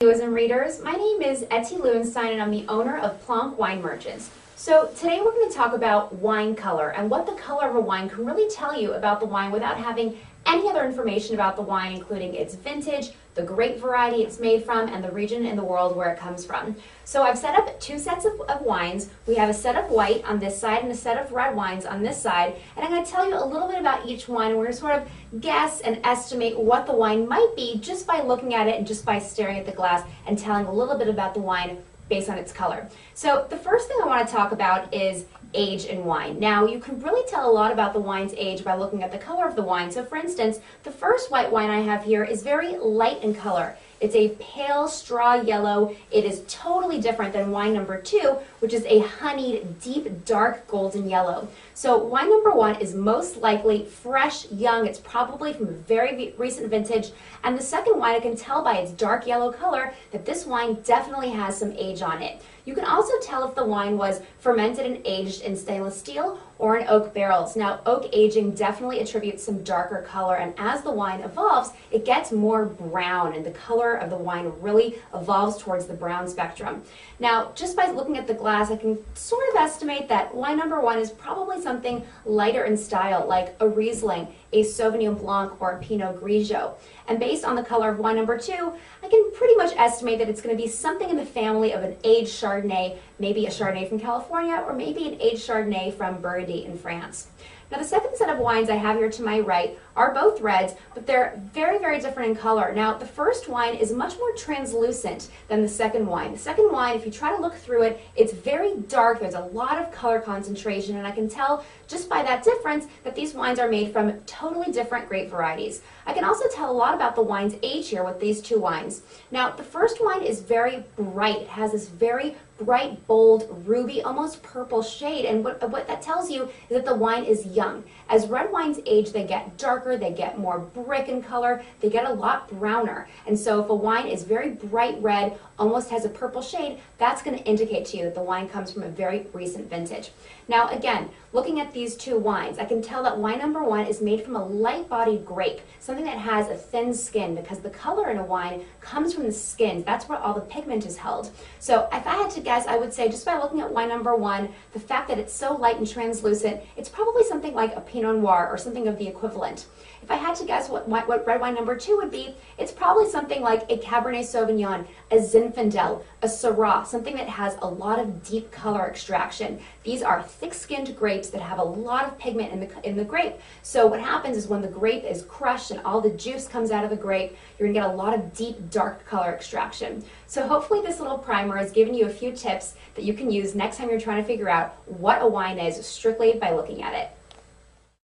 Viewers and readers, my name is Etty Lewensztain and I'm the owner of Plonk Wine Merchants. So today we're going to talk about wine color and what the color of a wine can really tell you about the wine without having any other information about the wine, including its vintage, the grape variety it's made from, and the region in the world where it comes from. So I've set up two sets of wines. We have a set of white on this side and a set of red wines on this side, and I'm going to tell you a little bit about each wine, and we're going to sort of guess and estimate what the wine might be just by looking at it and just by staring at the glass and telling a little bit about the wine based on its color. So the first thing I want to talk about is age in wine. Now, you can really tell a lot about the wine's age by looking at the color of the wine. So for instance, the first white wine I have here is very light in color. It's a pale straw yellow. It is totally different than wine number 2, which is a honeyed, deep, dark golden yellow. So wine number 1 is most likely fresh, young. It's probably from a very recent vintage. And the second wine, I can tell by its dark yellow color that this wine definitely has some age on it. You can also tell if the wine was fermented and aged in stainless steel or in oak barrels. Now, oak aging definitely attributes some darker color, and as the wine evolves, it gets more brown, and the color of the wine really evolves towards the brown spectrum. Now, just by looking at the glass, I can sort of estimate that wine number 1 is probably something lighter in style, like a Riesling, a Sauvignon Blanc, or a Pinot Grigio. And based on the color of wine number 2, I can pretty much estimate that it's going to be something in the family of an aged Chardonnay, maybe a Chardonnay from California, or maybe an aged Chardonnay from Burgundy in France. Now, the second set of wines I have here to my right are both reds, but they're very different in color. Now, the first wine is much more translucent than the second wine. The second wine, if you try to look through it, it's very dark. There's a lot of color concentration, and I can tell just by that difference that these wines are made from totally different grape varieties. I can also tell a lot about the wine's age here with these two wines. Now, the first wine is very bright. It has this very bright, bold, ruby, almost purple shade, and what that tells you is that the wine is young. As red wines age, they get darker, they get more brick in color, they get a lot browner. And so if a wine is very bright red, almost has a purple shade, that's going to indicate to you that the wine comes from a very recent vintage. Now again, looking at these two wines, I can tell that wine number 1 is made from a light-bodied grape, something that has a thin skin, because the color in a wine comes from the skin. That's where all the pigment is held. So if I had to guess, I would say just by looking at wine number 1, the fact that it's so light and translucent, it's probably something like a Pinot Noir or something of the equivalent. If I had to guess what red wine number 2 would be, it's probably something like a Cabernet Sauvignon, a Zinfandel, a Syrah, something that has a lot of deep color extraction. These are thick-skinned grapes that have a lot of pigment in the grape. So what happens is when the grape is crushed and all the juice comes out of the grape, you're going to get a lot of deep, dark color extraction. So hopefully this little primer has given you a few tips that you can use next time you're trying to figure out what a wine is strictly by looking at it.